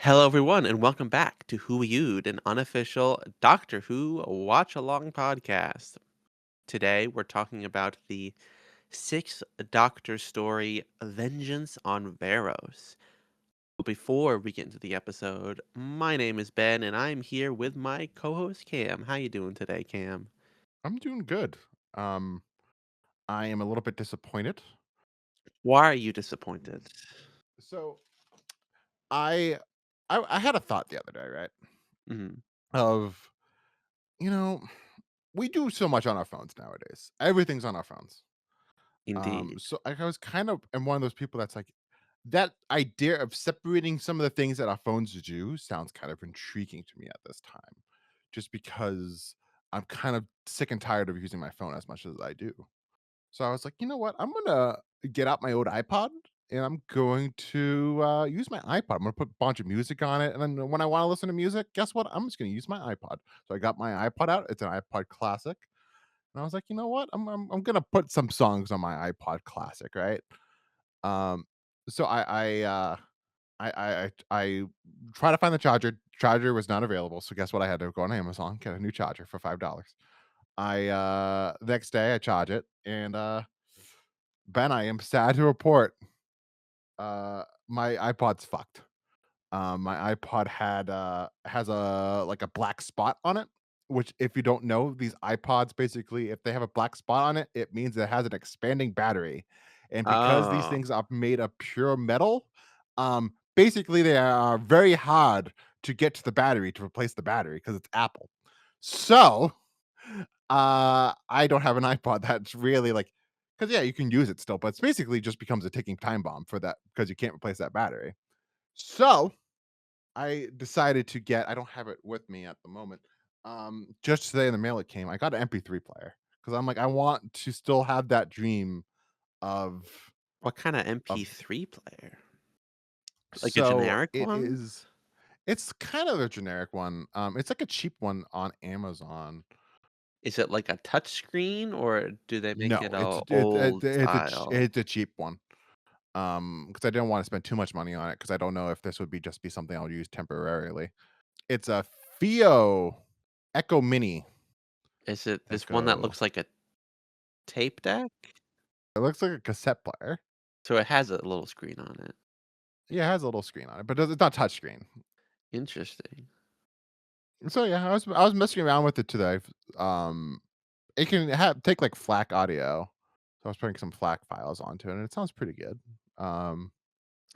Hello, everyone, and welcome back to Who You'd, an unofficial Doctor Who watch along podcast. Today, we're talking about the sixth Doctor story, Vengeance on Varos. Before we get into the episode, my name is Ben, and I'm here with my co-host Cam. How you doing today, Cam? I'm doing good. Um, I am a little bit disappointed. Why are you disappointed? So I, I had a thought the other day, right? Mhm. Of you know, we do so much on our phones nowadays. Everything's on our phones. Indeed. So I was kind of am one of those people that's like that idea of separating some of the things that our phones do sounds kind of intriguing to me at this time, just because I'm kind of sick and tired of using my phone as much as I do. So I was like, you know what? I'm gonna get out my old iPod and I'm going to use my iPod. I'm gonna put a bunch of music on it, and then when I want to listen to music, guess what? I'm just gonna use my iPod. So I got my iPod out. It's an iPod Classic, and I was like, you know what? I'm gonna put some songs on my iPod Classic, right? Um, so I try to find the charger. Charger was not available, so guess what? I had to go on Amazon get a new charger for $5. The next day I charge it, and Ben, I am sad to report, my iPod's fucked. My iPod has a black spot on it, which if you don't know, these iPods basically, if they have a black spot on it, it means it has an expanding battery. And because these Oh, things are made of pure metal, basically they are very hard to get to the battery to replace the battery because it's Apple. So I don't have an iPod that's really like, because yeah, you can use it still, but it's basically just becomes a ticking time bomb for that because you can't replace that battery. So I decided to get. I don't have it with me at the moment. Just today in the mail it came. I got an MP3 player because I'm like I want to still have that dream of what kind of of. MP3 player? Like a So generic it one? is. It's kind of a generic one. It's like a cheap one on Amazon. Is it like a touch screen or do they make No, it all old style? it's a cheap one. Because I didn't wanna spend too much money on it because I don't know if this would be something I would use temporarily. It's a FiiO Echo Mini. Is it this one that Echo looks like a tape deck? It looks like a cassette player. So it has a little screen on it. Yeah, it has a little screen on it, but it's not touchscreen. Interesting. So, yeah, I was messing around with it today. It can take, like, FLAC audio. So I was putting some FLAC files onto it, and it sounds pretty good. Um,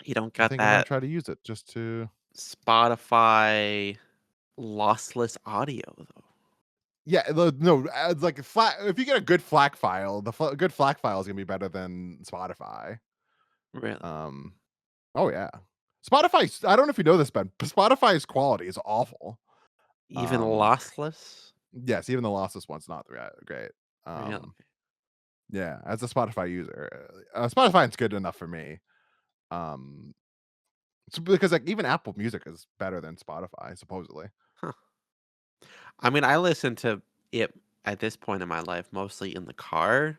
You don't I got think I'm gonna that try to use it just to. Spotify lossless audio though. Yeah, no, it's like FLAC if you get a good FLAC file, good FLAC file is gonna be better than Spotify. Really? Um, oh, yeah. I don't know if you know this, Ben, but Spotify's quality is awful. Even Um, lossless? yes, even the lossless one's not great. Really? Yeah, as a Spotify user, Spotify's good enough for me. Um, because, like, even Apple Music is better than Spotify, supposedly. Huh. I mean, I listen to it at this point in my life mostly in the car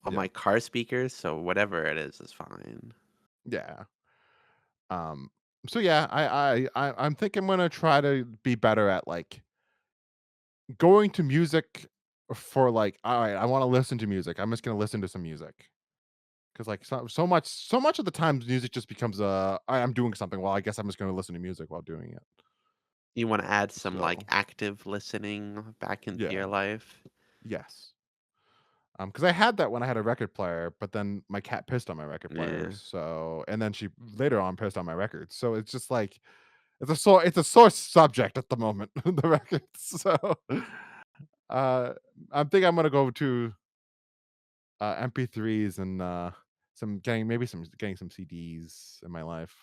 on Yeah, my car speakers, so whatever it is fine. yeah. Um, so yeah, I'm thinking I'm gonna try to be better at, like, going to music for, like, "Alright, I wanna listen to music. I'm just gonna listen to some music." 'Cause, like, so much of the times music just becomes, I'm doing something, well, I guess I'm just gonna listen to music while doing it. You wanna add some, like, So, active listening back into your yeah, life? yes. Because I had that when I had a record player, but then my cat pissed on my record player, Yeah. so and then she later on pissed on my records, so it's just like it's a sore subject at the moment, the records, so, uh, I think I'm gonna go to, MP3s and, some getting some CDs in my life.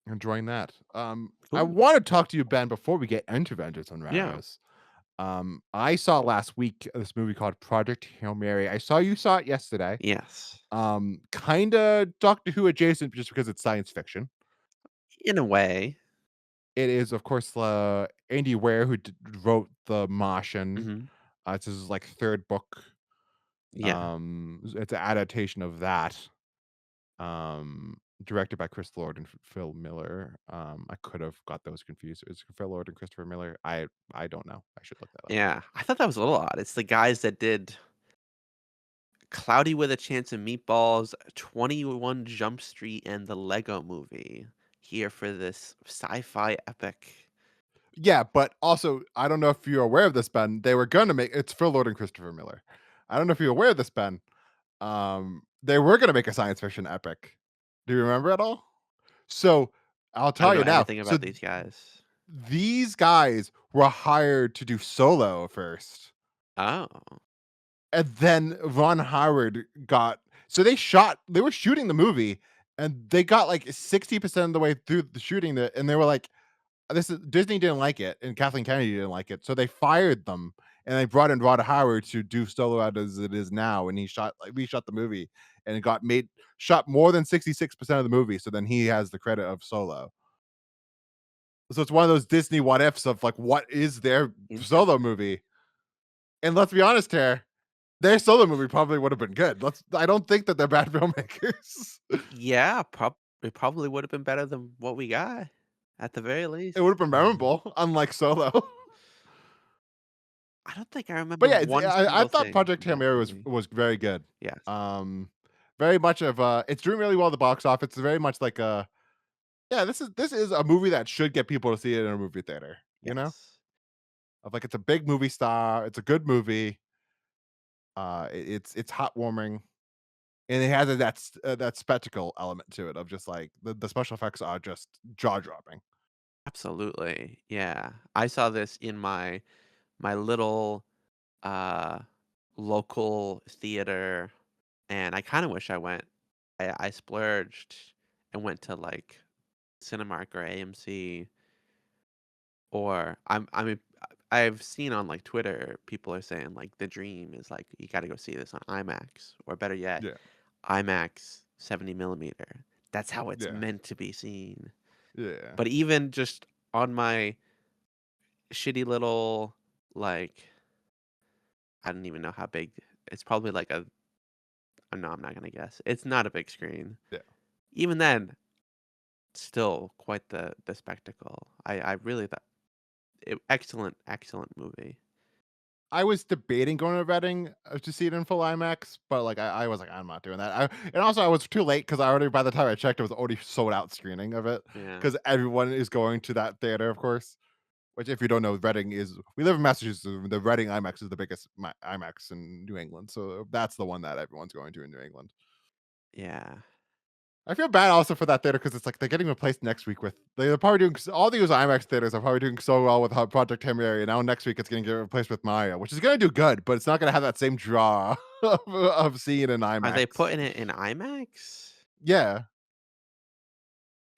Enjoying that. I Cool. wanna talk to you, Ben, before we get into Vengeance on Yeah. Varos. I saw last week this movie called Project Hail Mary. You saw it yesterday. Yes. Kinda Doctor Who adjacent just because it's science fiction. In a way. It is, of course, Andy Weir who wrote The Martian. Mhm. It's his, like, 3rd book. Yeah. It's an adaptation of that. directed by Chris Lord and Phil Miller. I could have got those confused. Is it Phil Lord and Christopher Miller? I don't know. I should look that up. Yeah, I thought that was a little odd. It's the guys that did Cloudy with a Chance of Meatballs, 21 Jump Street, and the Lego Movie here for this sci-fi epic. Yeah, but also I don't know if you're aware of this, Ben. They were gonna make it's Phil Lord and Christopher Miller. I don't know if you're aware of this, Ben. They were gonna make a science fiction epic. Do you remember at all? So I'll I don't tell know you now. anything So about these guys. these guys were hired to do Solo first, Oh, and then Ron Howard got they were shooting the movie, and they got like 60% of the way through the shooting it, and they were like, this is Disney didn't like it, and Kathleen Kennedy didn't like it, so they fired them, and they brought in Ron Howard to do Solo out as it is now, and he reshot the movie, and it got made shot more than 66% of the movie, so then he has the credit of Solo. So it's one of those Disney what ifs of like, what is their Solo interesting. movie? And let's be honest here, their Solo movie probably would have been good. I don't think that they're bad filmmakers. Yeah, it probably would have been better than what we got, at the very It would least. have been memorable, unlike Solo. I don't think I But remember yeah, one I single thought thing Project from Hail that Mary movie. was very good. Yes. Um, very much of it's doing really well at the box office. It's very much like a yeah, this is a movie that should get people to see it in a movie theater, you know? Yes. Of like it's a big movie star, it's a good movie. It's heartwarming, and it has that spectacle element to it of just like the special effects are just jaw dropping. Absolutely. Yeah. I saw this in my little, uh, local theater, and I kinda wish I went. I splurged and went to, like, Cinemark or AMC, or I mean, I've seen on, like, Twitter, people are saying, like, the dream is, like, you gotta go see this on IMAX, or better yet, Yeah, IMAX 70 millimeter. That's how it's yeah, meant to be seen. yeah. But even just on my shitty little, like, I don't even know how big, it's probably like a no, I'm not gonna guess. It's not a big screen. Yeah. Even then, still quite the spectacle. I really thought excellent, excellent movie. I was debating going to Reading to see it in full IMAX, but like I was like, I'm not doing that. And also I was too late because I already by the time I checked, it was already sold out screening of it Yeah. because everyone is going to that theater, of course. Which, if you don't know, Reading is we live in Massachusetts. The Reading IMAX is the biggest IMAX in New England, so that's the one that everyone's going to in New England. Yeah. I feel bad also for that theater because it's like they're getting replaced next week with they're probably doing all these IMAX theaters are probably doing so well with Project Hail Now next week it's going to get replaced with Maya, which is going to do good, but it's not going to have that same draw of seeing in Are they IMAX. putting it in IMAX? Yeah,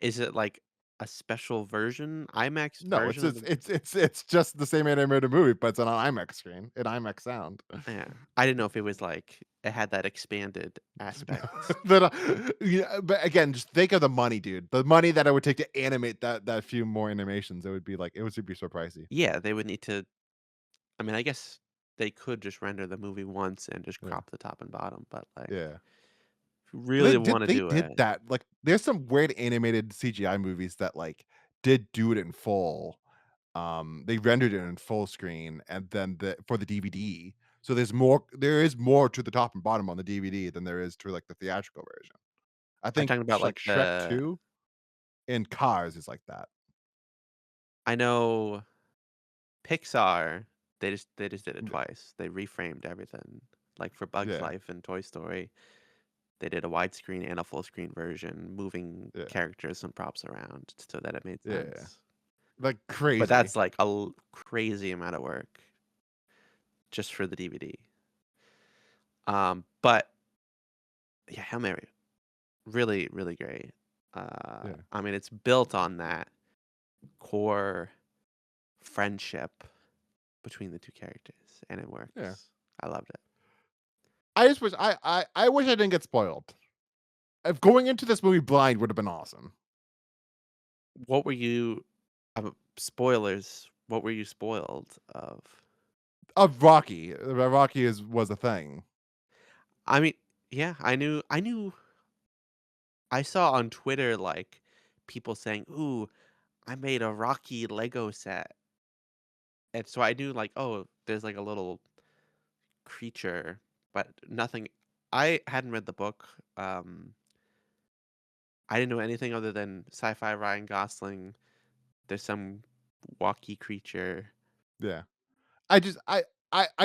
Is it like a special version, IMAX no, version of the it's just the same animated movie, but it's on an IMAX screen, in IMAX sound. yeah. I didn't know if it was like it had that expanded aspect. That, yeah, but again, just think of the money, dude. The money that it would take to animate that few more animations, it would be like it would be so pricey. Yeah, they would need to, I mean, I guess they could just render the movie once and just Yeah, crop the top and bottom, but, like, yeah. if you really wanna They do did it, that. Like, there's some weird animated CGI movies that like did do it in full. They rendered it in full screen, and then for the DVD. So there is more to the top and bottom on the DVD than there is to like the theatrical version. I are you think talking about, like, Shrek the 2 and Cars is like that. I know Pixar, they just did it Yeah, twice. They reframed everything. Like, for Bugs yeah, Life and Toy Story, they did a widescreen and a full screen version, moving yeah, characters and props around so that it made yeah. sense. Like But crazy. that's, like, a crazy amount of work just for the DVD. But yeah, Hail Mary, really, really great. Yeah, I mean, it's built on that core friendship between the 2 characters, and it yeah. works. I loved it. I just wish I wish I didn't get spoiled. If going into this movie blind would have been awesome. What were you spoilers, what were you spoiled of? Of Rocky, Rocky was a thing. I mean, yeah, I knew I saw on Twitter, like, people saying, "Ooh, I made a Rocky Lego set." And so I knew, like, oh, there's, like, a little creature, but nothing. I hadn't read the book. I didn't know anything other than sci-fi Ryan Gosling. There's some walkie creature. Yeah. I just I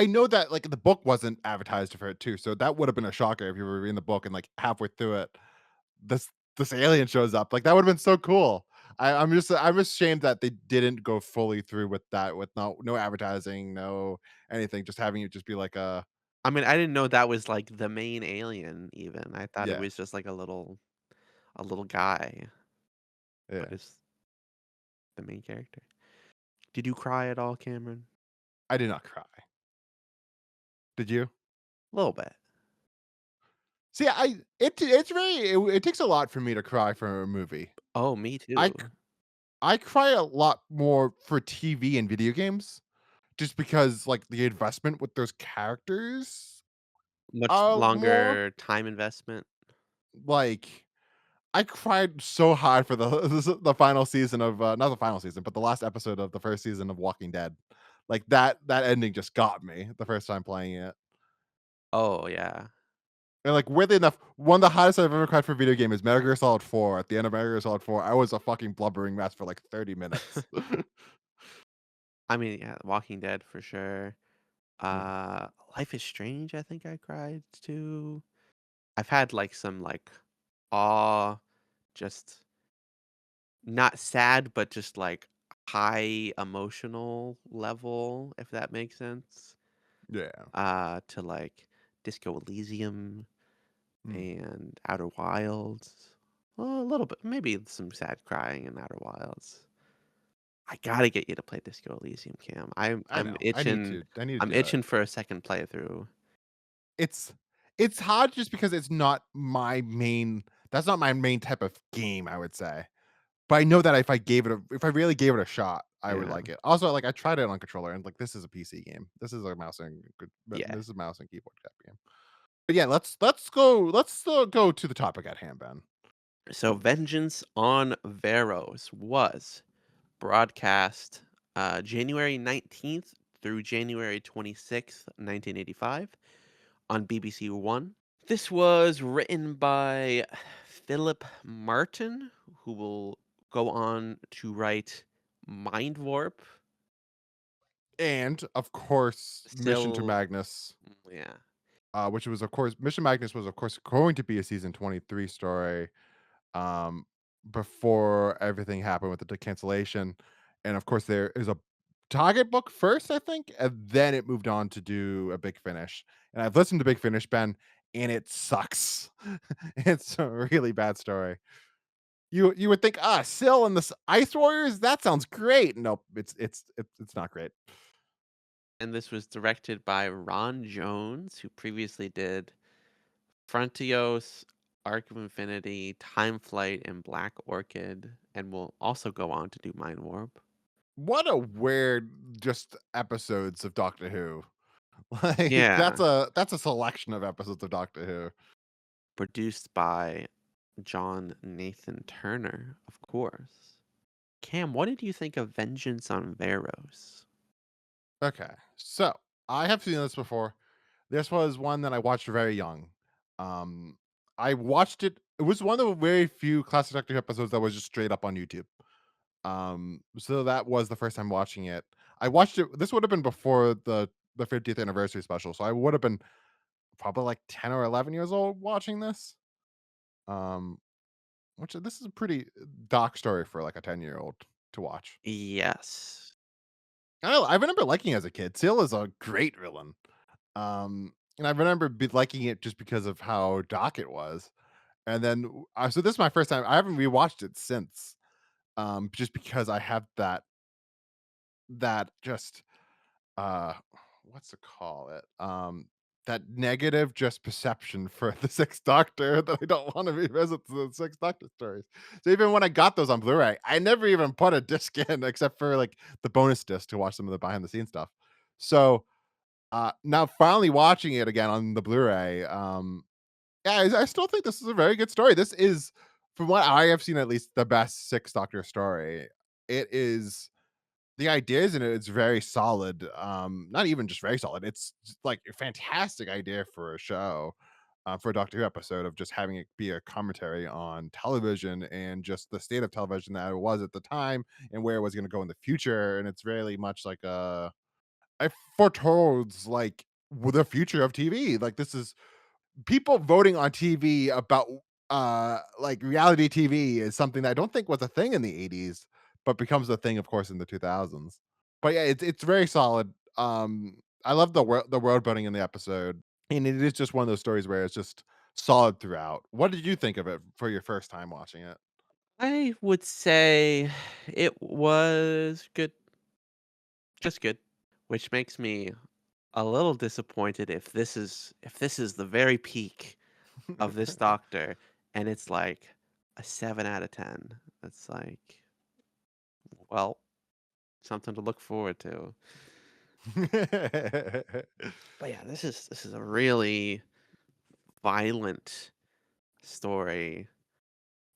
know that, like, the book wasn't advertised for it too, so that would have been a shocker if you were reading the book and, like, halfway through it, this alien shows up. Like, that would have been so cool. I'm just ashamed that they didn't go fully through with that, with no advertising, no anything, just having it just be like a I mean, I didn't know that was, like, the main alien even. I thought it yeah, was just, like, a little guy, but yeah. it's the main character. Did you cry at all, Cameron? I did not cry. Did you? A little bit. See, it's very it takes a lot for me to cry for a movie. Oh, me I too. c I cry a lot more for TV and video games just because, like, the investment with those characters Much are more, longer time investment. like, I cried so hard for the the final season of, not the final season, but the last episode of the 1st season of Walking Dead. Like, that ending just got me the first time playing it. Oh, yeah. And, like, weirdly enough, one of the hottest I've ever cried for a video game is Metal Gear Solid 4. At the end of Metal Gear Solid 4, I was a fucking blubbering mess for, like, 30 minutes. I mean, yeah, Walking Dead for sure. Yeah. Uh, Life is Strange, I think I cried too. I've had, like, some, like, awe, just not sad, but just, like, high emotional level, if that makes sense, Yeah. to, like, Disco Elysium Mm. and Outer Wilds. Well, a little bit, maybe some sad crying in Outer Wilds. I gotta get you to play Disco Elysium, Cam. I know. I need I'm to do it. itching for a second playthrough. It's it's hard just because it's not my main that's not my main type of game, I would say. But I know that if I really gave it a shot, I would Yeah. like it. Also, like, I tried it on controller and, like, this is a PC game. This is a mouse and Yeah. this is a mouse and keyboard type game. But yeah, let's go to the topic at hand, Ben. So Vengeance on Varos was broadcast January 19th through January 26th, 1985 on BBC One. This was written by Philip Martin, who will go on to write Mind Warp. And, of course, Mission to Still, Magnus, yeah, which was, of course Mission Magnus was, of course, going to be a season 23 story, um, before everything happened with the cancellation. And, of course, there is a Target book first, I think, and then it moved on to do a Big Finish. And I've listened to Big Finish, Ben, and it sucks. It's a really bad story. You would think, "Ah, Syl and the Ice Warriors? That sounds great." Nope, it's not great. and this was directed by Ron Jones, who previously did Frontios, Arc of Infinity, Time Flight, and Black Orchid, and will also go on to do Mind Warp. What a weird just episodes of Doctor Who. Like, Yeah, that's a selection of episodes of Doctor Who. produced by John Nathan Turner, of course. Cam, what did you think of Vengeance on Varos? Okay, so I have seen this before. This was one that I watched very young. Um, I watched it. It was one of the very few classic Doctor Who episodes that was just straight up on YouTube. So that was the first time watching it. I watched it. This would have been before the 50th anniversary special, so I would have been probably like 10 or 11 years old watching this. Um, which this is a pretty dark story for like a 10-year-old to watch. Yes. I remember liking it as a kid. Seal is a great villain. And I remember liking it just because of how dark it was. And then, so this is my first time. I haven't rewatched it since, just because I have that just uh, what's to call it? That negative just perception for the Sixth Doctor that I don't want to revisit the Sixth Doctor stories. So even when I got those on Blu-ray, I never even put a disc in except for like the bonus disc to watch some of the behind the scenes stuff. So now finally watching it again on the Blu-ray, yeah, I still think this is a very good story. This is from what I have seen, at least the best Six Doctor story, it is the ideas in it's very solid. Not even just very solid. It's like a fantastic idea for a show, for a Doctor Who episode of just having it be a commentary on television and just the state of television that it was at the time and where it was going to go in the future. And it's really much like it foretells like the future of TV. Like this is people voting on TV about like reality TV is something that I don't think was a thing in the 80s, but becomes a thing, of course, in the 2000s. But yeah, it's very solid. I love the world building in the episode, and it is just one of those stories where it's just solid throughout. What did you think of it for your first time watching it? I would say it was good, just good, which makes me a little disappointed if this is the very peak of this Doctor, and it's like a 7 out of 10. It's like, well, something to look forward to. But yeah, this is a really violent story.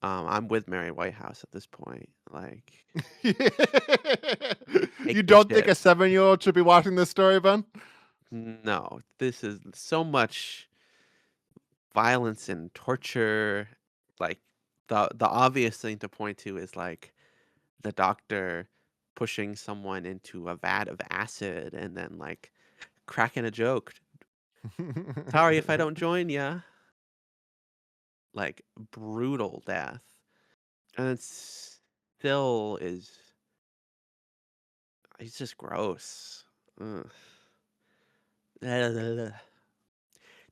I'm with Mary Whitehouse at this point. Like, You take the don't think ship. a 7-year-old should be watching this story, Ben? No, this is so much violence and torture. Like, the obvious thing to point to is like the doctor pushing someone into a vat of acid and then like cracking a joke. Sorry if I don't join ya. Like brutal death. And it's still is it's just gross. Ugh.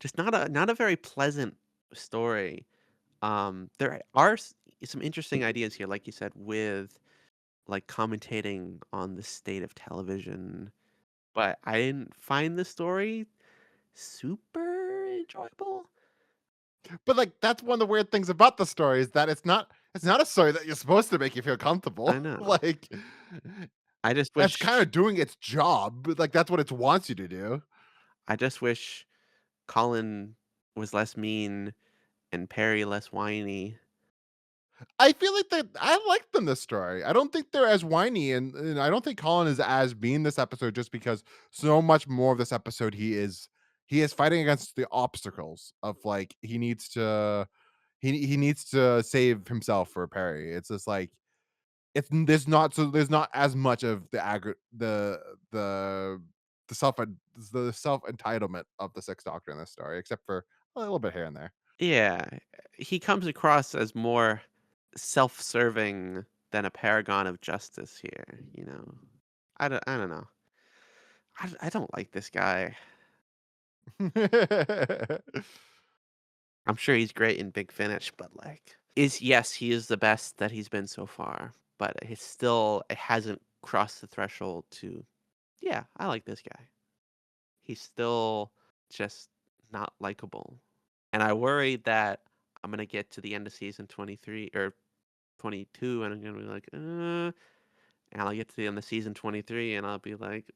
Just not a very pleasant story. There are some interesting ideas here, like you said, with like commentating on the state of television, but I didn't find the story super enjoyable. But, like, that's one of the weird things about the story is that it's not a story that you're supposed to make you feel comfortable. I know. Like, I just it's kinda wish doing its job, but, like, that's what it wants you to do. I just wish Colin was less mean and Perry less whiny. I feel like that I like them this story. I don't think they're as whiny, and I don't think Colin is as mean this episode just because so much more of this episode he is fighting against the obstacles of, like, he needs to save himself for Perry. It's just like there's not as much of the the self the self entitlement of the Sixth Doctor in this story, except for a little bit here and there. Yeah, he comes across as more self-serving than a paragon of justice here, you know? I don't know. I don't like this guy. I'm sure he's great in Big Finish, but, like, yes, he is the best that he's been so far, but it hasn't crossed the threshold to, "Yeah, I like this guy." He's still just not likable, and I worry that I'm gonna get to the end of season 23 or 22, and I'm gonna be like, and I'll get to the end of season 23, and I'll be like,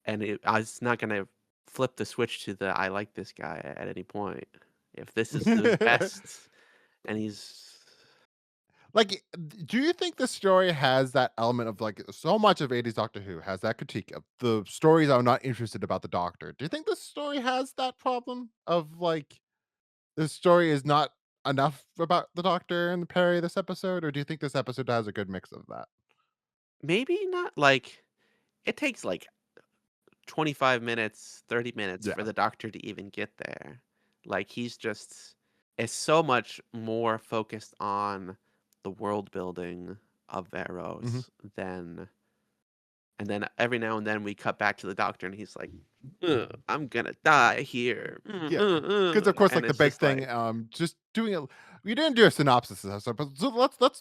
and I was not gonna flip the switch to the "I like this guy" at any point. If this is the best and he's Like, do you think the story has that element of like so much of 80s Doctor Who has that critique of the stories I'm not interested about the Doctor? Do you think the story has that problem of like the story is not enough about the Doctor and Perry this episode, or do you think this episode has a good mix of that? maybe not like it takes, like, 25 minutes, 30 minutes for Yeah. the doctor to even get there. Like, he's just it's so much more focused on the world building of Mhm. Varos than and then every now and then we cut back to the doctor and he's like, "Ugh, I'm gonna die here. Yeah, because of course, And like the it's big just thing, like, just doing it. We didn't do a synopsis of this episode, but so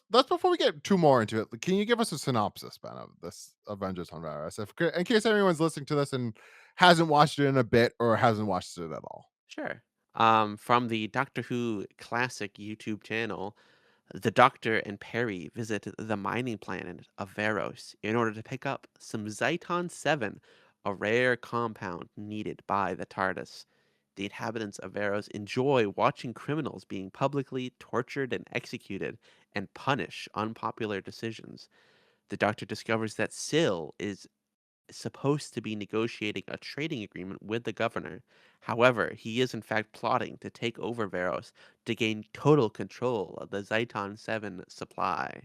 let's before we get too more into it. Can you give us a synopsis, Ben, of this Avengers on Virus, in case anyone's listening to this and hasn't watched it in a bit or hasn't watched it at all? sure. From the Doctor Who classic YouTube channel, the Doctor and Peri visit the mining planet of Varos in order to pick up some Zyton 7, a rare compound needed by the TARDIS. The inhabitants of Varos enjoy watching criminals being publicly tortured and executed and punish unpopular decisions. The doctor discovers that Syl is supposed to be negotiating a trading agreement with the governor. However, he is in fact plotting to take over Varos to gain total control of the Zaiton 7 supply.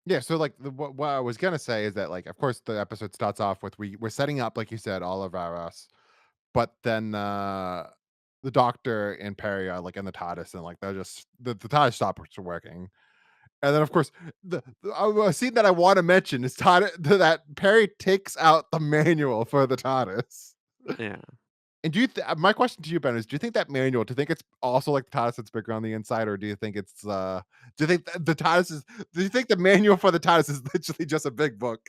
Yeah, so, like, what I was gonna say is that, like, of course, the episode starts off with we're setting up, like you said, all of Varos, but then, the Doctor and Peri are, like, in the TARDIS, and, like, they're just the TARDIS stops working. And then, of course, a scene that I wanna mention is that Peri takes out the manual for the TARDIS. Yeah. And my question to you, Ben, is do you think that manual, do you think it's also like the TARDIS that's bigger on the inside, or do you think it's, do you think the TARDIS is do you think the manual for the TARDIS is literally just a big book?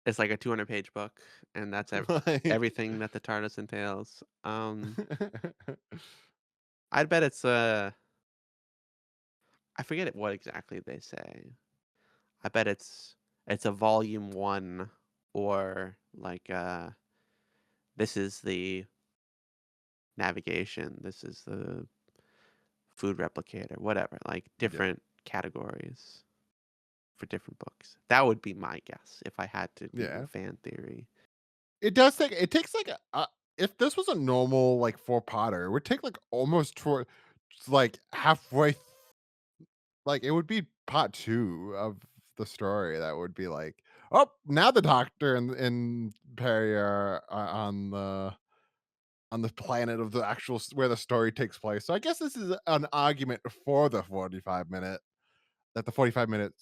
It's like a 200-page book, and that's Like everything that the TARDIS entails. I'd bet it's I forget what exactly they say. I bet it's a volume 1 or like this is the navigation, this is the food replicator, whatever, like Yeah, different categories for different books. That would be my guess if I had to do yeah. fan theory. It takes, like, if this was a normal, like, four-parter, it would take, like, almost toward like, halfway like, it would be part 2 of the story that would be like, "Oh, now the Doctor and Peri are on the planet of the actual where the story takes place." So I guess this is an argument for the 45-minute that the 45-minute,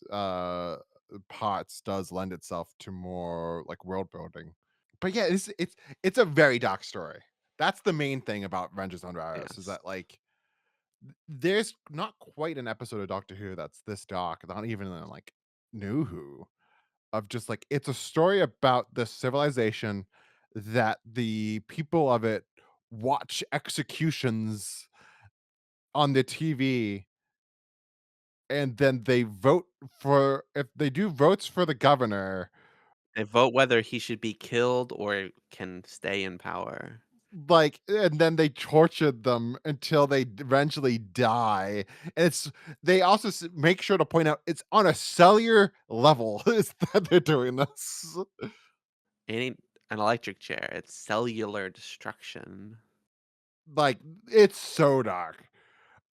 parts does lend itself to more, like, world building. But yeah, it's a very dark story. That's the main thing about Rangers on Varos is Yes. that, like, there's not quite an episode of Doctor Who that's this dark, not even in, like, New Who, of just, like, it's a story about the civilization that the people of it watch executions on the TV, and then they vote for if they do votes for the governor, They vote whether he should be killed or can stay in power. like, and then they tortured them until they eventually die. And they also make sure to point out it's on a cellular level is that they're doing this. It ain't an electric chair, it's cellular destruction. Like, it's so dark.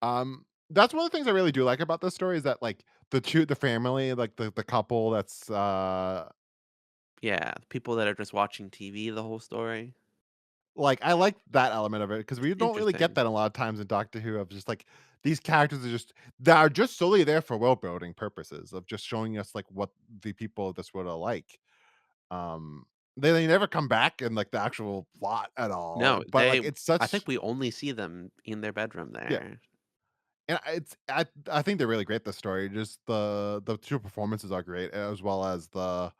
That's one of the things I really do like about this story is that, like, the family, like, the couple that's, Yeah, people that are just watching TV the whole story. like, I like that element of it because we don't really get Interesting. that a lot of times in Doctor Who of just, like, these characters are just that are just solely there for world building purposes of just showing us, like, what the people of this world are like. Um, they never come back in, like, the actual plot at all, No, but, like, they it's I think such we only see them in their bedroom yeah. there. And I think they're really great, the story, just the 2 performances are great, as well as the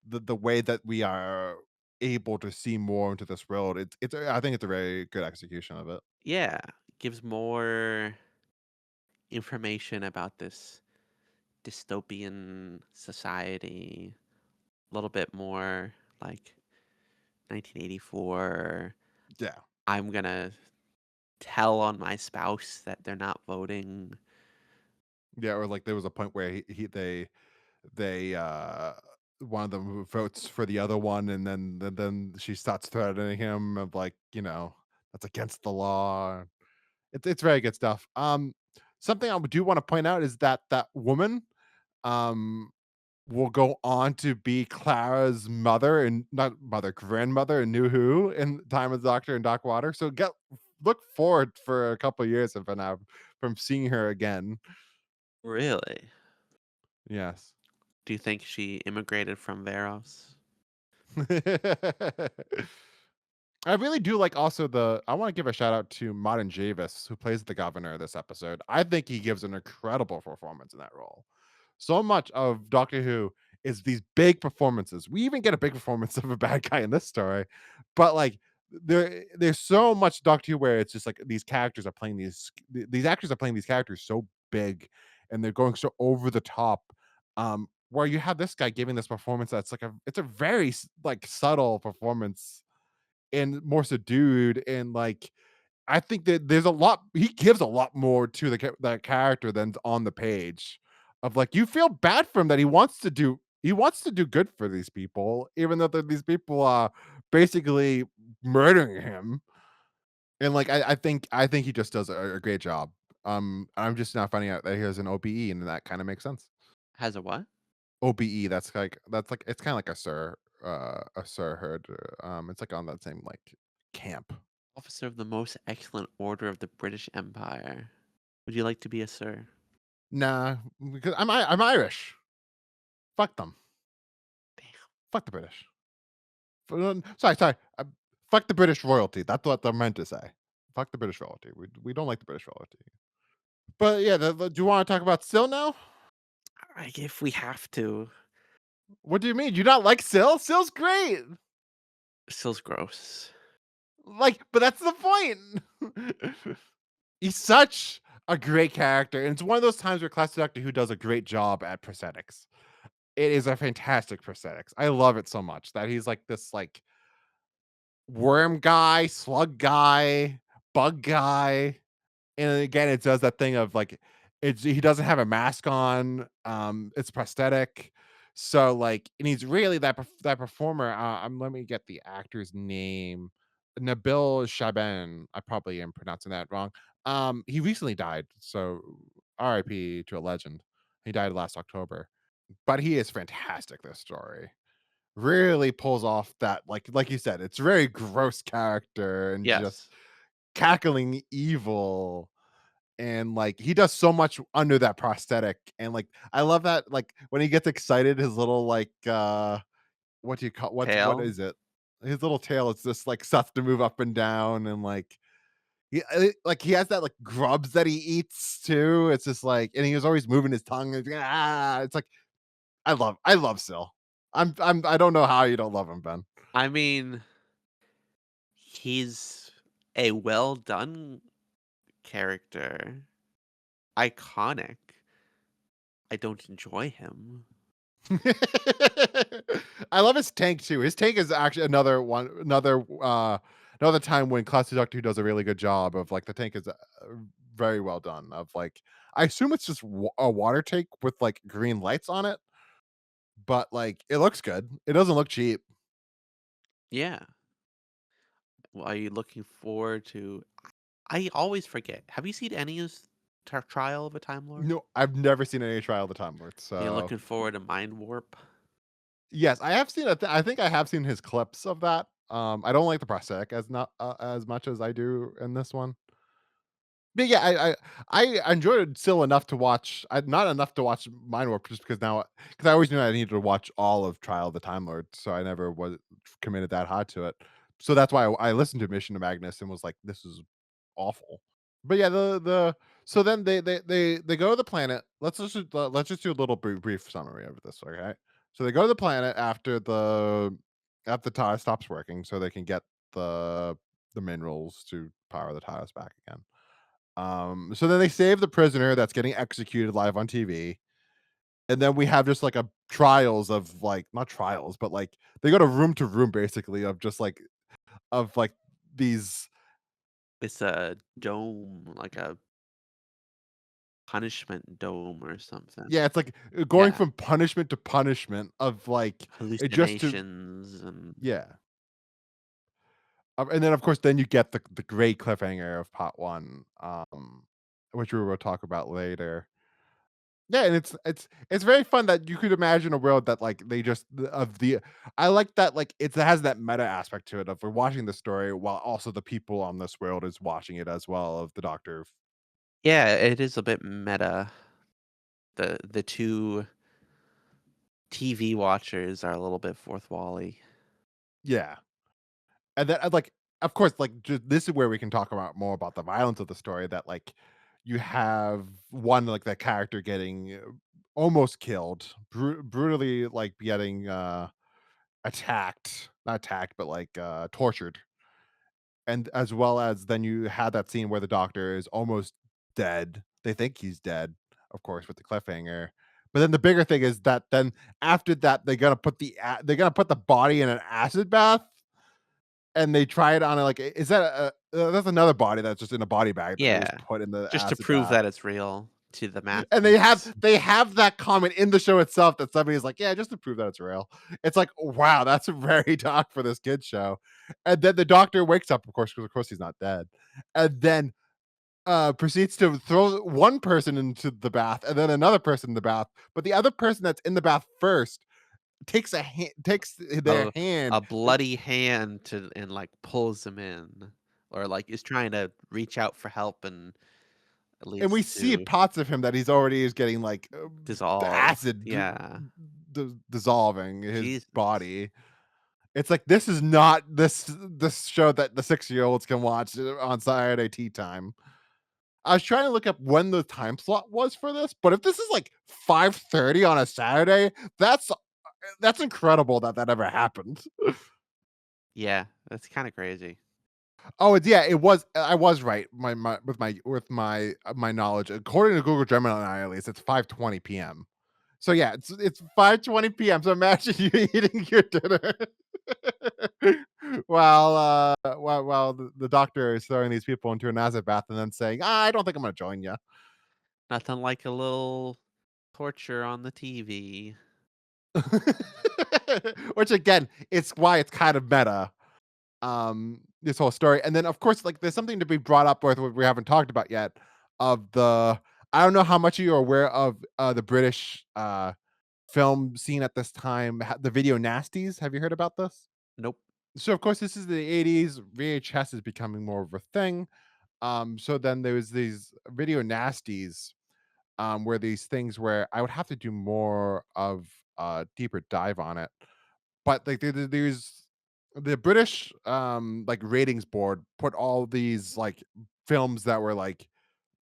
way that we are able to see more into this world. I think it's a very good execution of it. Yeah, gives more information about this dystopian society, a little bit more like 1984. Yeah. I'm gonna tell on my spouse that they're not voting. Yeah, or, like, there was a point where he they, one of them votes for the other one, and then she starts threatening him of, like, "That's against the law." It's very good stuff. Something I do wanna point out is that that woman, um will go on to be Clara's mother and not mother, grandmother in New Who in Time of the Doctor and Doc Water. So look forward for a couple of years for now from seeing her again. Really? Yes. Do you think she immigrated from Varos? I really do like also I want to give a shout out to Martin Javis, who plays the governor this episode. I think he gives an incredible performance in that role. So much of Doctor Who is these big performances. We even get a big performance of a bad guy in this story, but like there's so much Doctor Who where it's just like these characters are playing these actors are playing these characters so big and they're going so over the top. Where you have this guy giving this performance that's like it's a very like subtle performance and more subdued and like I think that there's a lot he gives a lot more to that character than's on the page of, like, you feel bad for him that he wants to do good for these people, even though these people are basically murdering him, and, like, I think he just does a great job. I'm just now finding out that he has an OBE, and that kinda makes sense. Has a what? OBE, that's like it's kinda like a Sir Hood, it's, like, on that same, like, camp. Officer of the Most Excellent Order of the British Empire. Would you like to be a sir? Nah, because I'm Irish. Fuck them. Damn. Fuck the British. Sorry, fuck the British royalty, that's what I meant to say. Fuck the British royalty, we don't like the British royalty. But, yeah, do you wanna talk about Syl now? Like, if we have to. What do you mean? Do you not like Syl? Syl's great! Still's gross. Like, but that's the point! He's such a great character, and it's one of those times where Classic Doctor Who does a great job at prosthetics. It is a fantastic prosthetics. I love it so much that he's like this, like, worm guy, slug guy, bug guy, and again, it does that thing of, like, he doesn't have a mask on, it's prosthetic, so, like and he's really that performer, let me get the actor's name, Nabil Shaban, I probably am pronouncing that wrong, he recently died, so RIP to a legend. He died last October, but he is fantastic, this story. Really pulls off that, like you said, it's very gross character and just Yes. cackling evil, and, like, he does so much under that prosthetic, and, like, I love that, like, when he gets excited, his little, like, what do you call what Tail. is it? His little tail is just, like, stuff to move up and down, and, like, he has that, like, grubs that he eats too, it's just, like and he was always moving his tongue, and it's like, I love Syl. I don't know how you don't love him, Ben. I mean, he's a well done character. Iconic. I don't enjoy him. I love his tank too. His tank is actually another time when Classic Doctor Who does a really good job of like the tank is very well done. Of like, I assume it's just a water tank with like green lights on it, but like it looks good. It doesn't look cheap. Yeah. Well, are you looking forward to I always forget. Have you seen any of Trial of a Time Lord? No, I've never seen any Trial of the Time Lord. Are you So looking forward to Mind Warp? yes, I have seen it. I think I have seen his clips of that. I don't like the prosthetic as much as I do in this one. But yeah, I enjoyed it still enough to watch not enough to watch Mind Warp just because I always knew I needed to watch all of Trial of the Time Lord, so I never was committed that hard to it. So that's why I listened to Mission to Magnus and was like, "This is awful." But yeah, the so then they go to the planet. Let's just do a little brief summary of this, okay? So they go to the planet after the TARDIS stops working, so they can get the the minerals to power the TARDIS back again. So then they save the prisoner that's getting executed live on TV. And then we have just like a trials of like not trials, but like they go to room basically of like these It's a dome, like a punishment dome or something. yeah, it's like going Yeah. from punishment to punishment of like it just to Hallucinations and yeah. And then of course then you get the great cliffhanger of part one, which we will talk about later. Yeah, and it's very fun that you could imagine a world that, like, they just the of the I like that, like, it has that meta aspect to it of we're watching the story while also the people on this world is watching it as well of the Doctor. yeah, it is a bit meta. The two TV watchers are a little bit fourth wally. Yeah, and then, like, of course, like, just this is where we can talk about more about the violence of the story that, like, you have one, like, that character getting, almost killed, brutally, like, getting, attacked not attacked, but, like, tortured. And as well as then you had that scene where the doctor is almost dead. They think he's dead, of course, with the cliffhanger. But then the bigger thing is that then after that, they're gonna put the body in an acid bath. and they try it on a, like, is that that's another body that's just in a body bag that they just Yeah. put in the Just to acid prove bath. that it's real to the And they have masses. they have that comment in the show itself that somebody's like, "Yeah, just to prove that it's real." It's like, wow, that's very dark for this kid show. And then the doctor wakes up, of course, because of course he's not dead, and then proceeds to throw one person into the bath and then another person in the bath. But the other person that's in the bath first takes their A hand, a bloody hand to and, like, pulls him in, or, like, is trying to reach out for help and and we leads see to parts of him that he's already is getting like the dissolve. acid Yeah. dissolving his Jesus. body. It's like this is not this show that the 6-year-olds can watch on Saturday tea time. I was trying to look up when the time slot was for this, but if this is like 5:30 on a Saturday, that's incredible that that ever happened. Yeah, that's kinda crazy. Oh, yeah, it was I was right. My knowledge. According to Google Gemini, at least, it's 5:20 PM. So, yeah, it's 5:20 PM, so imagine you eating your dinner while the doctor is throwing these people into an acid bath and then saying, "I don't think I'm gonna join you." Nothing like a little torture on the TV. Which again, it's why it's kind of meta, this whole story. And then of course, like there's something to be brought up with what we haven't talked about yet of the I don't know how much you're aware of the British film scene at this time, the video nasties. Have you heard about this? Nope. So of course this is the 80s. VHS is becoming more of a thing. So then there was these video nasties where these things where I would have to do more of a deeper dive on it. But like there's the British like ratings board put all these like films that were like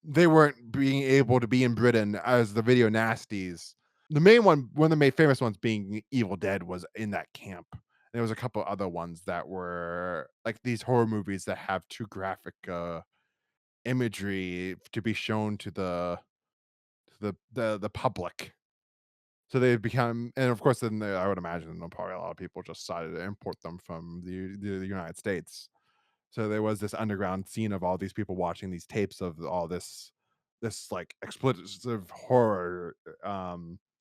they weren't being able to be in Britain as the video nasties. The main one of the main famous ones being Evil Dead was in that camp. There was a couple other ones that were like these horror movies that have too graphic imagery to be shown to the public. So they've become, and of course, then I would imagine probably a lot of people just decided to import them from the United States. So there was this underground scene of all these people watching these tapes of all this like expletive horror,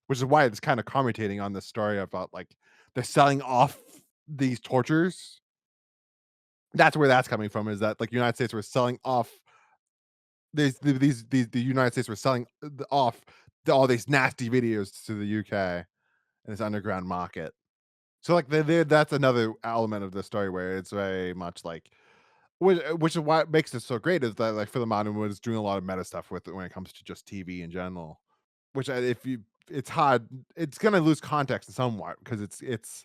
which is why it's kind of commentating on this story about like they're selling off these tortures. That's where that's coming from. Is that like United States were selling off these the United States were selling off all these nasty videos to the UK and this underground market. So, like, that's another element of the story where it's very much like which is what makes it so great is that, like, Philip Martin was doing a lot of meta stuff with it when it comes to just TV in general, which if you it's hard it's gonna lose context somewhat because it's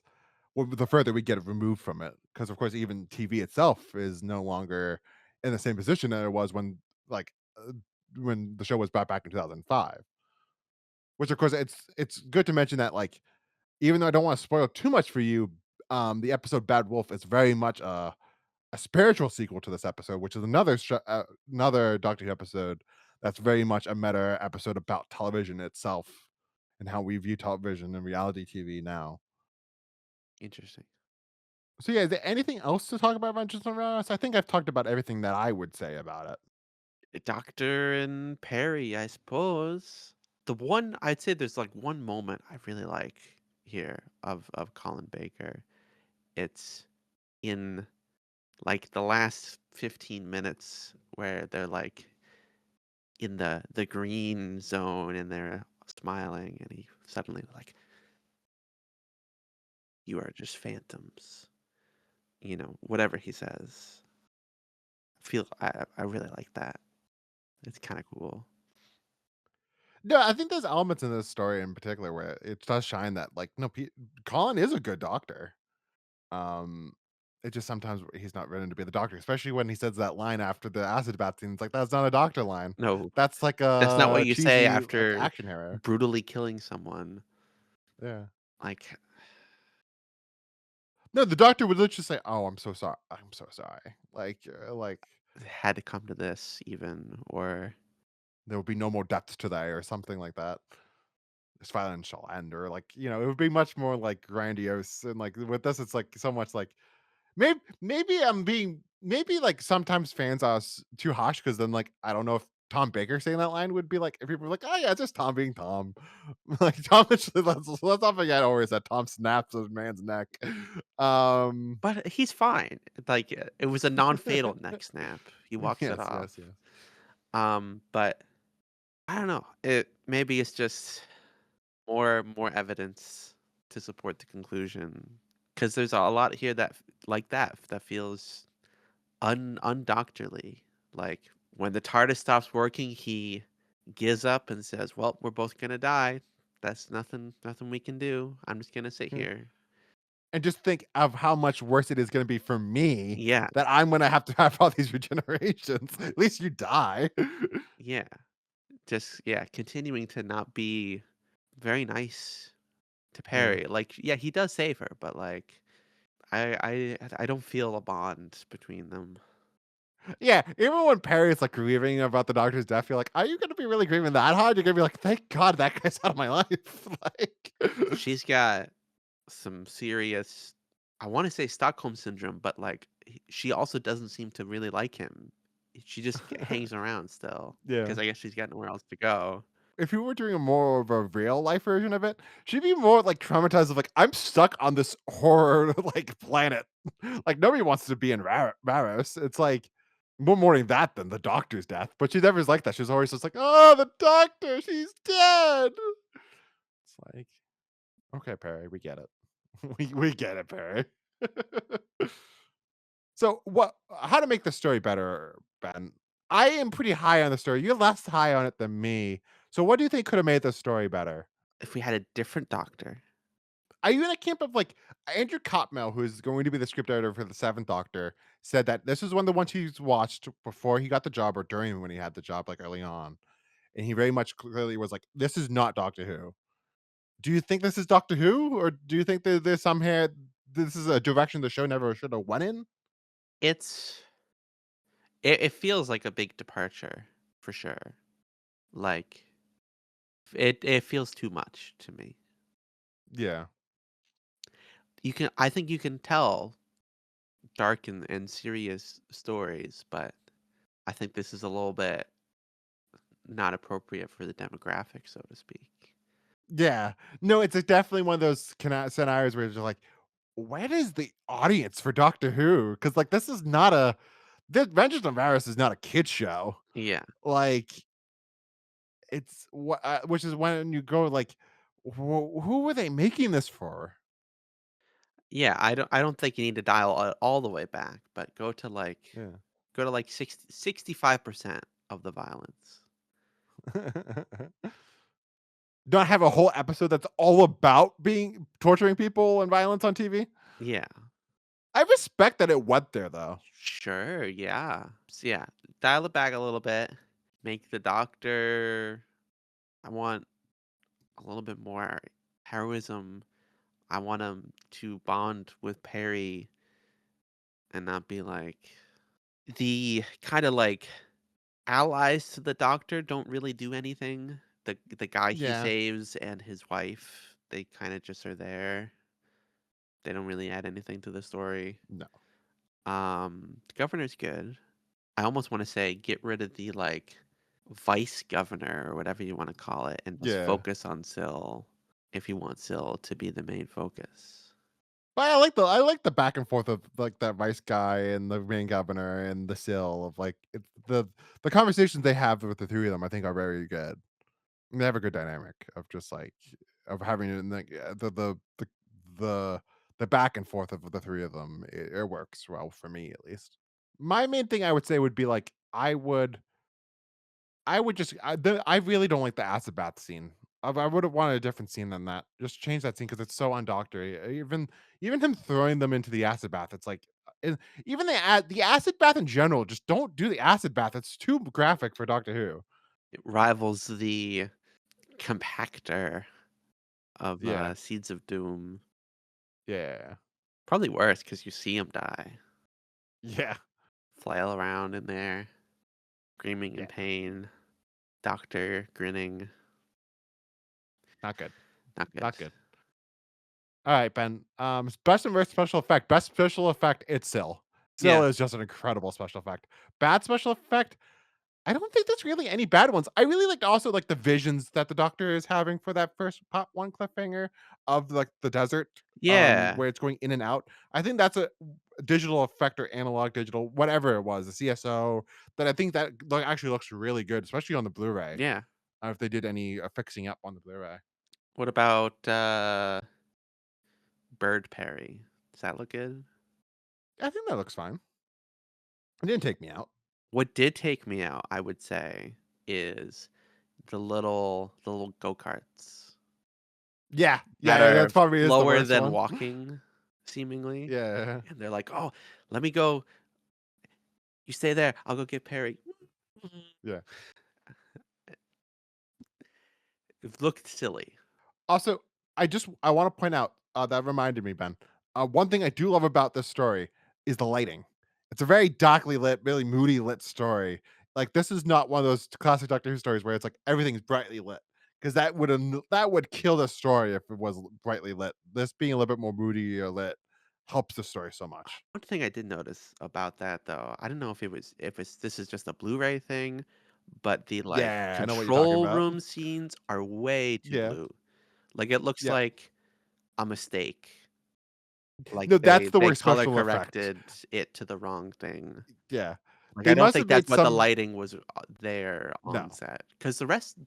well, the further we get removed from it, because of course, even TV itself is no longer in the same position that it was like, when the show was brought back in 2005, which, of course, it's good to mention that, like, even though I don't wanna spoil too much for you, the episode Bad Wolf is very much a spiritual sequel to this episode, which is another Doctor Who episode that's very much a meta episode about television itself and how we view television and reality TV now. Interesting. So, yeah, is there anything else to talk about Vengeance on Varos? I think I've talked about everything that I would say about it. Doctor and Peri, I suppose. The one I'd say there's like one moment I really like here of Colin Baker. It's in like the last 15 minutes where they're like in the green zone and they're smiling and he suddenly like you are just phantoms. Whatever he says. I really like that. It's kind of cool. No, I think there's elements in this story in particular where it does shine that, like, no, Colin is a good doctor. Um, it just sometimes he's not ready to be the doctor, especially when he says that line after the acid bath scene. It's like that's not a doctor line. No, That's like that's not what a you say cheesy like after action hero. brutally killing someone. Yeah. Like, No, the doctor would literally say, "Oh, I'm so sorry. I'm so sorry." Like had to come to this even, or there will be no more depth today, or something like that. This violence shall end, or like it would be much more like grandiose and like with this, it's like so much like maybe I'm being maybe, like, sometimes fans are too harsh because then, like, I don't know if Tom Baker saying that line would be like if people were like, "Oh, yeah, it's just Tom being Tom." Like, Tom let's not forget always that Tom snaps a man's neck. Um But he's fine. Like, it was a non-fatal neck snap. He walks it Yes, off. yes, yes. But I don't know. Maybe it's just more evidence to support the conclusion. Because there's a lot here that feels undoctorly. Like when the TARDIS stops working, he gives up and says, "Well, we're both gonna die. That's nothing we can do. I'm just gonna sit Mm. here." And just think of how much worse it is gonna be for me Yeah, that I'm gonna have to have all these regenerations. At least you die. yeah. Just yeah, continuing to not be very nice to Yeah. Peri. Like, yeah, he does save her, but like I don't feel a bond between them. Yeah, even when Perry's, like, grieving about the doctor's death, you're like, "Are you gonna be really grieving that hard?" You're gonna be like, "Thank God that guy's out of my life." Like She's got some serious, I want to say Stockholm syndrome, but like she also doesn't seem to really like him. She just hangs around still Yeah. because I guess she's got nowhere else to go. If you were doing a more of a real life version of it, she'd be more, like, traumatized of, like, "I'm stuck on this horror, like, planet." Like, nobody wants to be in Varos. It's like, more mourning that than the doctor's death, but she never is like that. She's always just like, "Oh, the doctor, she's dead." It's like, "Okay, Perry, we get it. We get it, Perry." So, what how to make the story better, Ben? I am pretty high on the story. You're less high on it than me. So, what do you think could have made the story better? If we had a different doctor, Are you in a camp of like Andrew Cotmel, who is going to be the script editor for the Seventh Doctor, said that this is one of the ones he's watched before he got the job or during when he had the job, like early on, and he very much clearly was like, "This is not Doctor Who." Do you think this is Doctor Who, or do you think that there's some here? This is a direction the show never should have went in? it's it feels like a big departure for sure. Like it feels too much to me. Yeah. I think you can tell dark and serious stories, but I think this is a little bit not appropriate for the demographic, so to speak. Yeah. No, it's definitely one of those scenarios where you're like, "What is the audience for Doctor Who?" Because like, this is not a The Adventures of Varys is not a kid show. Yeah. Like, it's what which is when you go like, Who were they making this for?" Yeah, I don't think you need to dial all the way back, but Yeah. go to like 65% of the violence. Not have a whole episode that's all about being torturing people and violence on TV? Yeah. I respect that it went there, though. Sure, yeah. So yeah, dial it back a little bit. Make the doctor, I want a little bit more heroism. I want him to bond with Perry and not be like the kind of like allies to the doctor don't really do anything. The guy he Yeah. saves and his wife, they kind of just are there. They don't really add anything to the story. No. The governor's good. I almost want to say get rid of the like vice governor or whatever you want to call it and just Yeah. focus on Syl if you want Syl to be the main focus. But I like the back and forth of like that vice guy and the main governor and the Sill of like it's the conversations they have with the three of them I think are very good. They have a good dynamic of just like of having it in the the the back and forth of the three of them. It works well for me at least. My main thing I would say would be like I would just I really don't like the acid bath scene. I would have wanted a different scene than that. Just change that scene because it's so undoctory. Even him throwing them into the acid bath, it's like, even the acid bath in general. Just don't do the acid bath. It's too graphic for Doctor Who. It rivals the compactor of Yeah, Seeds of Doom. yeah, Probably worse because you see him die, yeah, flail around in there, screaming in yeah. pain, doctor grinning. Not good. Not good. Not good. All right, Ben. Best and worst special effect. Best special effect. It's Syl. Syl Yeah. is just an incredible special effect. Bad special effect. I don't think there's really any bad ones. I really liked also like the visions that the Doctor is having for that first part one cliffhanger of like the desert, Yeah. where it's going in and out. I think that's a digital effect or analog digital, whatever it was, the CSO. That I think that actually looks really good, especially on the Blu-ray. Yeah. If they did any fixing up on the Blu-ray, What about, Bird Peri? Does that look good? I think that looks fine. It didn't take me out. What did take me out, I would say, is the little go-karts Yeah, that yeah, are that's probably is the lower worst than one. walking, seemingly, Yeah, and they're like, "Oh, let me go. You stay there. I'll go get Perry." yeah. It looked silly. Also, I want to point out that reminded me, Ben. One thing I do love about this story is the lighting. It's a very darkly lit, really moody lit story. Like this is not one of those classic Doctor Who stories where it's like everything's brightly lit because that would kill the story if it was brightly lit. This being a little bit more moody or lit helps the story so much. One thing I did notice about that, though, I don't know if it's this is just a Blu-ray thing, but the, like, Yeah, I know what you're talking control about. room scenes are way too Yeah, blue. Like, it looks yeah. like a mistake. Like, No, that's the they worst color special effect. corrected it to the wrong thing. Yeah, Like, I they don't must think have that's made what the some. lighting was, there on No, set. Because the rest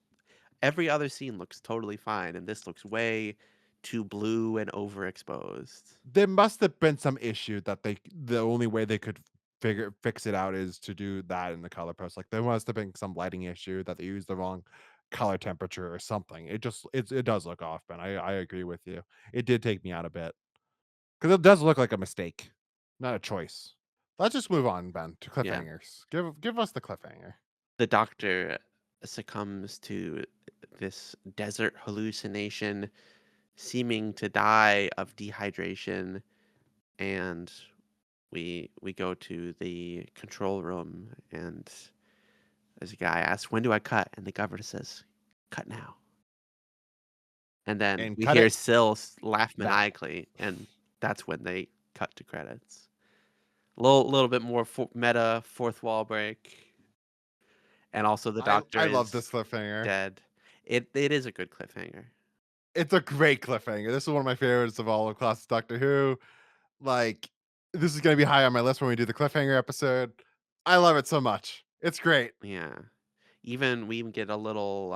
every other scene looks totally fine, and this looks way too blue and overexposed. there must have been some issue that the only way they could fix it out is to do that in the color post. Like there must have been some lighting issue that they used the wrong color temperature or something. It does look off, Ben. I agree with you. It did take me out a bit because it does look like a mistake, not a choice. Let's just move on, Ben, to Yeah. cliffhangers. Give us the cliffhanger. The doctor succumbs to this desert hallucination, seeming to die of dehydration, and we go to the control room, and there's a guy asks, "When do I cut?" And the governor says, "Cut now." And then And we cut hear it Syl laugh now. maniacally, and that's when they cut to credits. Little bit more meta fourth wall break, and also the doctor I love is this cliffhanger. dead. It is a good cliffhanger. It's a great cliffhanger. This is one of my favorites of all of classic Doctor Who. Like, this is gonna be high on my list when we do the cliffhanger episode. I love it so much. It's great. Yeah. We even get a little,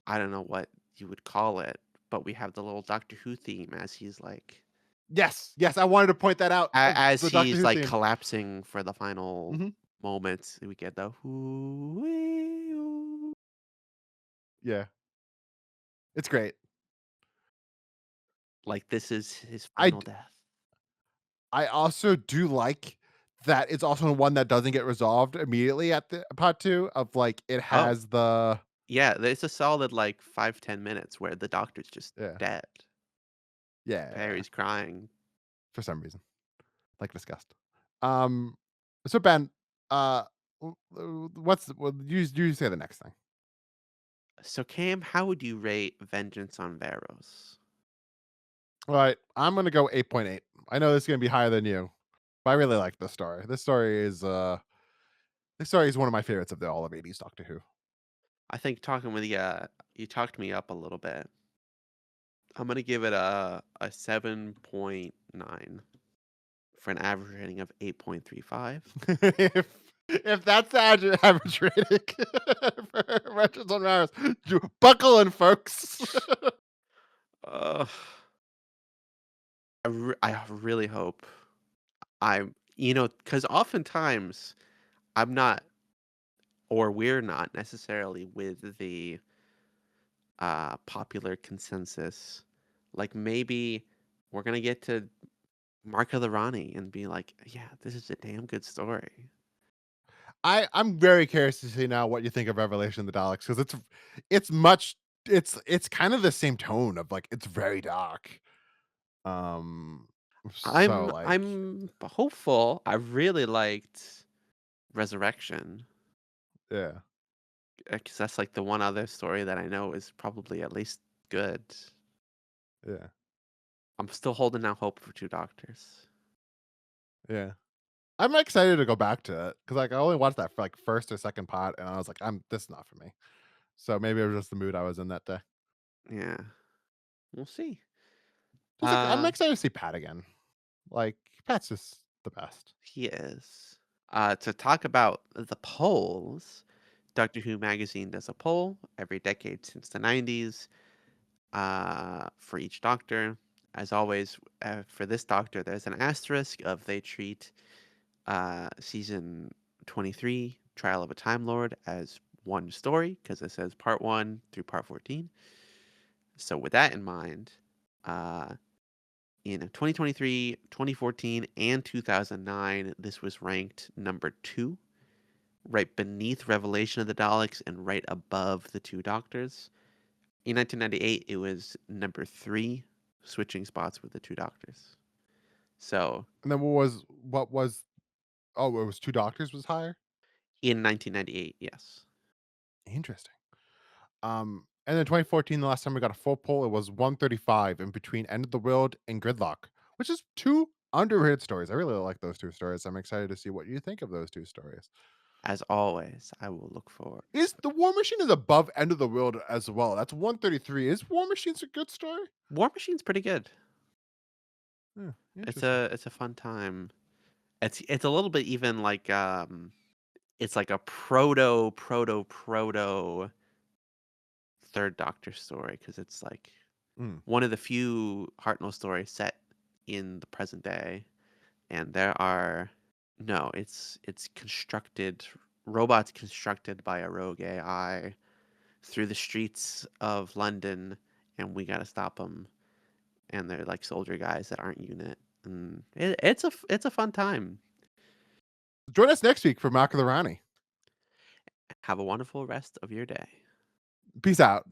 I don't know what you would call it, but we have the little Doctor Who theme as he's like Yes, yes, I wanted to point that out. as The Doctor he's, Who like, theme. collapsing for the final Mhm. moments, we get the "Hoo-wee-oo." Yeah, it's great. Like, this is his I final d death. I also do like that it's also one that doesn't get resolved immediately at the part 2 of, like, it Oh, has the yeah, it's a solid, like, 5-10 minutes where the doctor's just yeah, dead. yeah, Perry's crying. for some reason, like disgust. Um, so Ben, uh, you say the next thing. So, Cam, how would you rate Vengeance on Varos? All right, I'm gonna go 8.8. I know this is gonna be higher than you, but I really like this story. This story is one of my favorites of the all of 80s Doctor Who. I think talking with you talked me up a little bit. I'm gonna give it a 7.9 for an average rating of 8.35. If that's the average rating for Wretches on Mars, buckle in, folks. Ugh, I really hope because oftentimes I'm not, or we're not necessarily with the popular consensus. Like maybe we're gonna get to Mark of the Rani and be like, yeah, this is a damn good story. I'm very curious to see now what you think of Revelation of the Daleks because it's much it's kind of the same tone of like it's very dark. Um, so like I'm hopeful. I really liked Resurrection, yeah. because that's, like, the one other story that I know is probably at least good. Yeah. I'm still holding out hope for 2 Doctors. Yeah. I'm excited to go back to it because, like, I only watched that for, like, first or second part, and I was like, "I'm this is not for me." So maybe it was just the mood I was in that day. Yeah, we'll see. Just like, I'm Uh, excited to see Pat again. Like, Pat's just the best. he is. To talk about the polls, Doctor Who magazine does a poll every decade since the 90s, for each Doctor. As always, for this Doctor, there's an asterisk of they treat season 23, Trial of a Time Lord, as one story because it says part 1 through part 14. So, with that in mind, uh, in 2023, 2014, and 2009, this was ranked number 2, right beneath Revelation of the Daleks and right above the 2 Doctors. In 1998, it was number 3, switching spots with the 2 Doctors. So, And then what was oh, it was 2 Doctors was higher? in 1998, yes. Interesting. And then 2014, the last time we got a full poll, it was 135 in between End of the World and Gridlock, which is 2 underrated stories. I really like those 2 stories. I'm excited to see what you think of those 2 stories. As always, I will look forward Is to it. the War Machine is above End of the World as well. That's 133. Is War Machine's a good story? War Machine's pretty good. Hmm, It's interesting. a fun time. It's a little bit even like, it's like a proto 3rd Doctor story because it's like Mm. one of the few Hartnell stories set in the present day, and there are no, it's constructed robots constructed by a rogue AI through the streets of London, and we gotta stop them. And they're like soldier guys that aren't unit, and it's a fun time. Join us next week for Mark of the Rani. Have a wonderful rest of your day. Peace out.